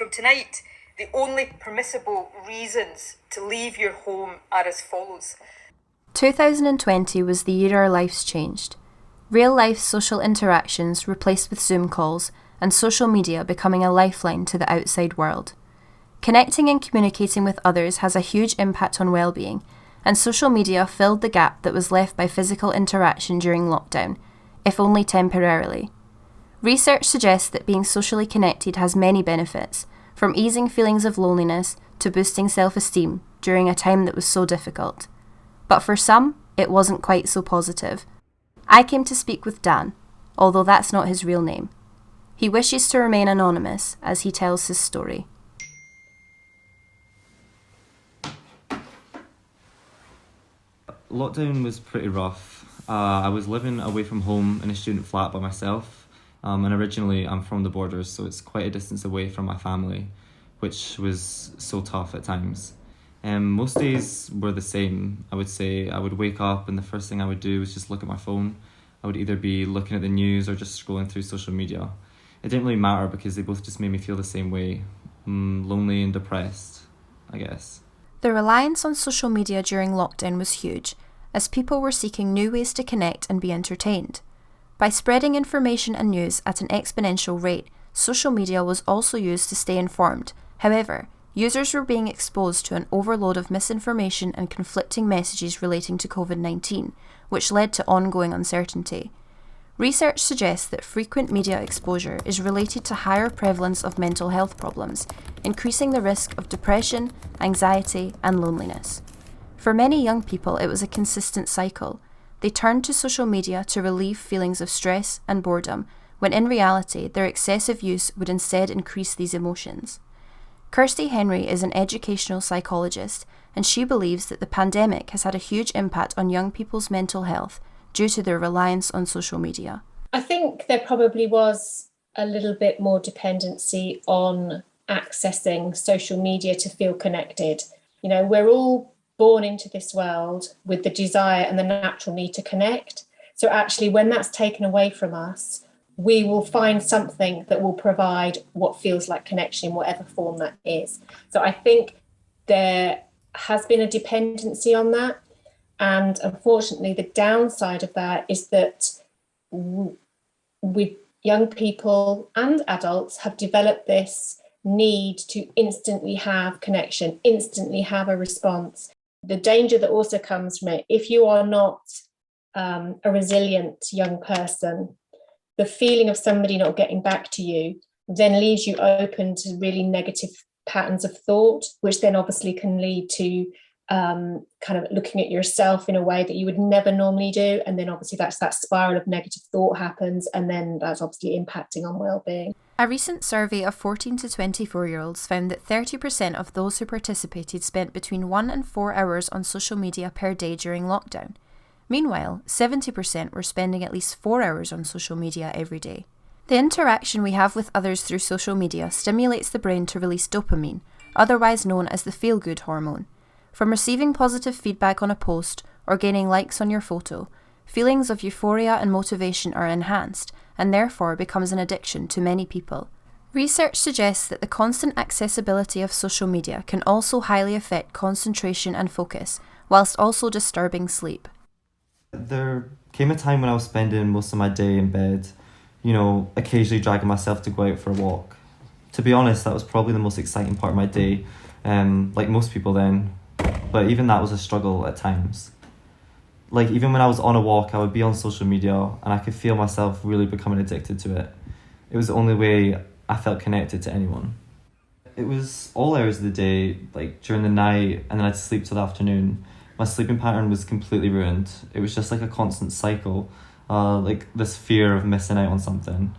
From tonight, the only permissible reasons to leave your home are as follows. 2020 was the year our lives changed. Real-life social interactions replaced with Zoom calls, and social media becoming a lifeline to the outside world. Connecting and communicating with others has a huge impact on well-being, and social media filled the gap that was left by physical interaction during lockdown, if only temporarily. Research suggests that being socially connected has many benefits, from easing feelings of loneliness to boosting self-esteem during a time that was so difficult. But for some, it wasn't quite so positive. I came to speak with Dan, although that's not his real name. He wishes to remain anonymous as he tells his story. Lockdown was pretty rough. I was living away from home in a student flat by myself, and originally I'm from the borders, so it's quite a distance away from my family, which was so tough at times. Most days were the same. I would say I would wake up and the first thing I would do was just look at my phone. I would either be looking at the news or just scrolling through social media. It didn't really matter because they both just made me feel the same way, lonely and depressed, I guess. The reliance on social media during lockdown was huge, as people were seeking new ways to connect and be entertained. By spreading information and news at an exponential rate, social media was also used to stay informed. However, users were being exposed to an overload of misinformation and conflicting messages relating to COVID-19, which led to ongoing uncertainty. Research suggests that frequent media exposure is related to higher prevalence of mental health problems, increasing the risk of depression, anxiety, and loneliness. For many young people, it was a consistent cycle. They turned to social media to relieve feelings of stress and boredom, when in reality, their excessive use would instead increase these emotions. Kirsty Henry is an educational psychologist, and she believes that the pandemic has had a huge impact on young people's mental health due to their reliance on social media. I think there probably was a little bit more dependency on accessing social media to feel connected. You know, we're all born into this world with the desire and the natural need to connect. So actually, when that's taken away from us, we will find something that will provide what feels like connection in whatever form that is. So I think there has been a dependency on that. And unfortunately, the downside of that is that young people and adults have developed this need to instantly have connection, instantly have a response. The danger that also comes from it, if you are not a resilient young person, the feeling of somebody not getting back to you then leaves you open to really negative patterns of thought, which then obviously can lead to kind of looking at yourself in a way that you would never normally do. And then obviously that's that spiral of negative thought happens, and then that's obviously impacting on well-being. A recent survey of 14 to 24-year-olds found that 30% of those who participated spent between 1 and 4 hours on social media per day during lockdown. Meanwhile, 70% were spending at least 4 hours on social media every day. The interaction we have with others through social media stimulates the brain to release dopamine, otherwise known as the feel-good hormone. From receiving positive feedback on a post or gaining likes on your photo, feelings of euphoria and motivation are enhanced and therefore becomes an addiction to many people. Research suggests that the constant accessibility of social media can also highly affect concentration and focus, whilst also disturbing sleep. There came a time when I was spending most of my day in bed, occasionally dragging myself to go out for a walk. To be honest, that was probably the most exciting part of my day, like most people then. But even that was a struggle at times. Like, even when I was on a walk, I would be on social media and I could feel myself really becoming addicted to it. It was the only way I felt connected to anyone. It was all hours of the day, like during the night, and then I'd sleep till the afternoon. My sleeping pattern was completely ruined. It was just like a constant cycle, like this fear of missing out on something.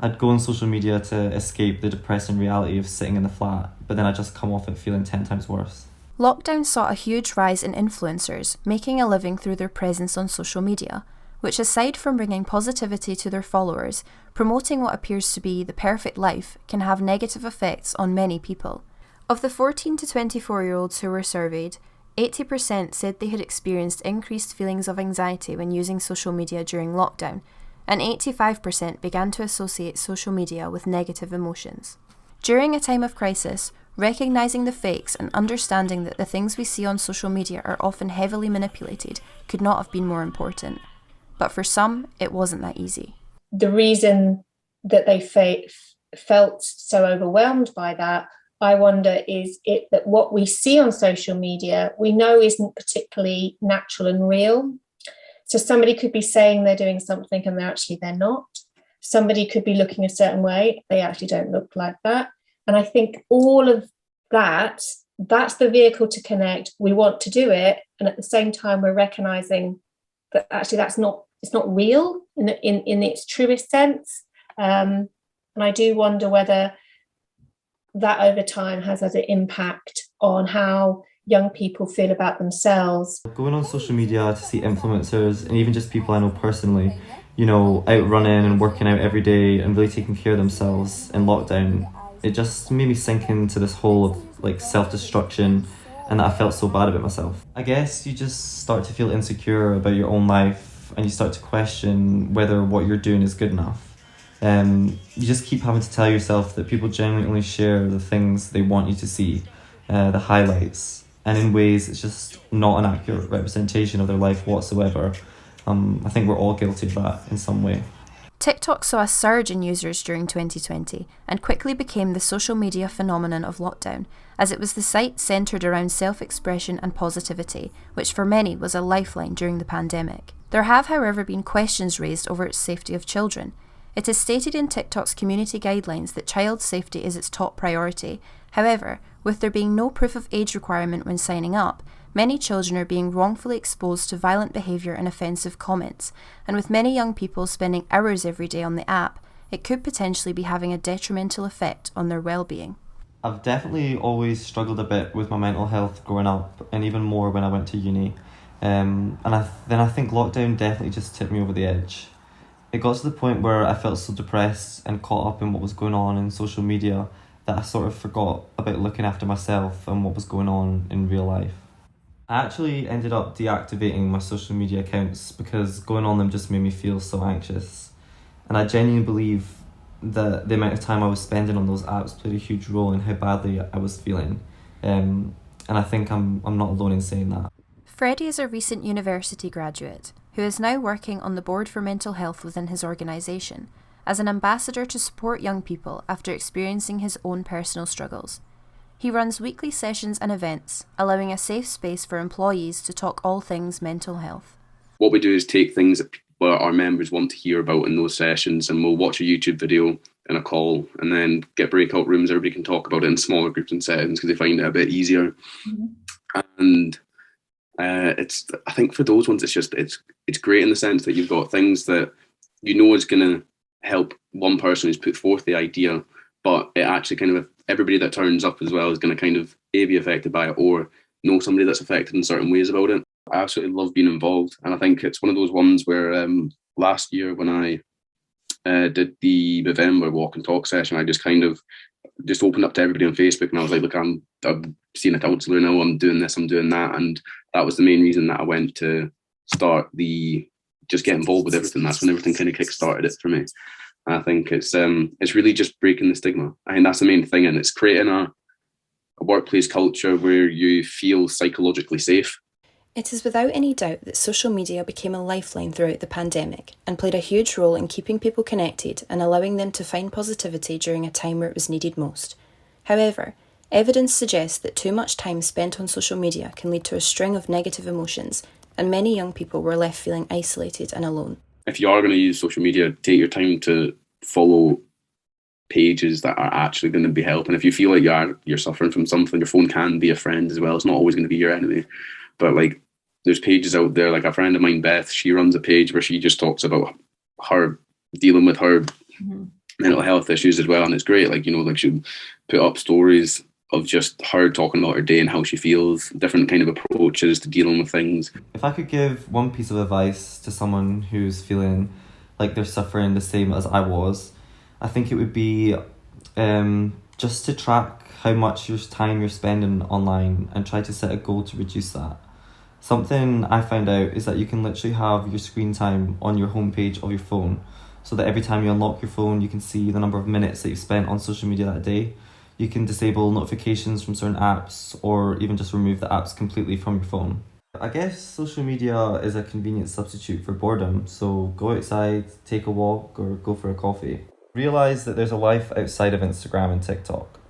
I'd go on social media to escape the depressing reality of sitting in the flat, but then I'd just come off it feeling 10 times worse. Lockdown saw a huge rise in influencers making a living through their presence on social media, which, aside from bringing positivity to their followers, promoting what appears to be the perfect life, can have negative effects on many people. Of the 14 to 24-year-olds who were surveyed, 80% said they had experienced increased feelings of anxiety when using social media during lockdown, and 85% began to associate social media with negative emotions. During a time of crisis, recognising the fakes and understanding that the things we see on social media are often heavily manipulated could not have been more important. But for some, it wasn't that easy. The reason that they felt so overwhelmed by that, I wonder, is it that what we see on social media we know isn't particularly natural and real. So somebody could be saying they're doing something and they're not. Somebody could be looking a certain way, they actually don't look like that. And I think all of that's the vehicle to connect. We want to do it, and at the same time we're recognizing that actually it's not real in its truest sense. And I do wonder whether that over time has had an impact on how young people feel about themselves. Going on social media to see influencers and even just people I know personally, out running and working out every day and really taking care of themselves in lockdown, it just made me sink into this hole of self-destruction, and that I felt so bad about myself. I guess you just start to feel insecure about your own life, and you start to question whether what you're doing is good enough. You just keep having to tell yourself that people generally only share the things they want you to see, the highlights, and in ways it's just not an accurate representation of their life whatsoever. I think we're all guilty of that in some way. TikTok saw a surge in users during 2020 and quickly became the social media phenomenon of lockdown, as it was the site centred around self-expression and positivity, which for many was a lifeline during the pandemic. There have, however, been questions raised over its safety of children. It is stated in TikTok's community guidelines that child safety is its top priority. However, with there being no proof of age requirement when signing up, many children are being wrongfully exposed to violent behaviour and offensive comments, and with many young people spending hours every day on the app, it could potentially be having a detrimental effect on their well-being. I've definitely always struggled a bit with my mental health growing up, and even more when I went to uni. I think lockdown definitely just tipped me over the edge. It got to the point where I felt so depressed and caught up in what was going on in social media that I sort of forgot about looking after myself and what was going on in real life. I actually ended up deactivating my social media accounts because going on them just made me feel so anxious. And I genuinely believe that the amount of time I was spending on those apps played a huge role in how badly I was feeling. And I think I'm not alone in saying that. Freddie is a recent university graduate who is now working on the board for mental health within his organisation as an ambassador to support young people after experiencing his own personal struggles. He runs weekly sessions and events, allowing a safe space for employees to talk all things mental health. What we do is take things that our members want to hear about in those sessions, and we'll watch a YouTube video and a call, and then get breakout rooms. Everybody can talk about it in smaller groups and settings because they find it a bit easier. Mm-hmm. And I think for those ones, it's great in the sense that you've got things that is going to help one person who's put forth the idea, but it actually kind of, everybody that turns up as well is going to kind of be affected by it or know somebody that's affected in certain ways about it. I absolutely love being involved, and I think it's one of those ones where last year when I did the November walk and talk session, I just opened up to everybody on Facebook, and I was like, look, I'm seeing a counsellor now, I'm doing this, I'm doing that, and that was the main reason that I went to start just get involved with everything. That's when everything kind of kick-started it for me. And I think it's really just breaking the stigma. I think that's the main thing, and it's creating a workplace culture where you feel psychologically safe. It is without any doubt that social media became a lifeline throughout the pandemic and played a huge role in keeping people connected and allowing them to find positivity during a time where it was needed most. However, evidence suggests that too much time spent on social media can lead to a string of negative emotions, and many young people were left feeling isolated and alone. If you are going to use social media, take your time to follow pages that are actually going to be helping. If you feel like you're suffering from something, your phone can be a friend as well. It's not always going to be your enemy. But there's pages out there, like a friend of mine, Beth, she runs a page where she just talks about her dealing with her mental health issues as well. And it's great. She'll put up stories of just her talking about her day and how she feels, different kind of approaches to dealing with things. If I could give one piece of advice to someone who's feeling like they're suffering the same as I was, I think it would be just to track how much time you're spending online and try to set a goal to reduce that. Something I found out is that you can literally have your screen time on your homepage of your phone, so that every time you unlock your phone, you can see the number of minutes that you've spent on social media that day. You can disable notifications from certain apps or even just remove the apps completely from your phone. I guess social media is a convenient substitute for boredom, so go outside, take a walk, or go for a coffee. Realise that there's a life outside of Instagram and TikTok.